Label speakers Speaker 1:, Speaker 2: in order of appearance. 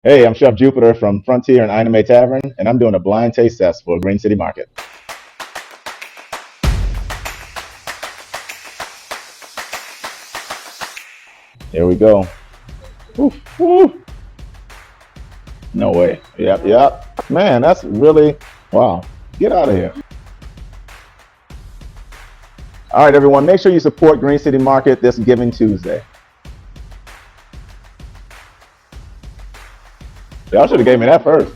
Speaker 1: Hey, I'm Chef Jupiter from Frontier and Anime Tavern, and I'm doing a blind taste test for Green City Market. Here we go. Oof, oof. No way. Yep, yep. Man, that's really wow. Get out of here. All right, everyone, make sure you support Green City Market this Giving Tuesday. Y'all should have gave me that first.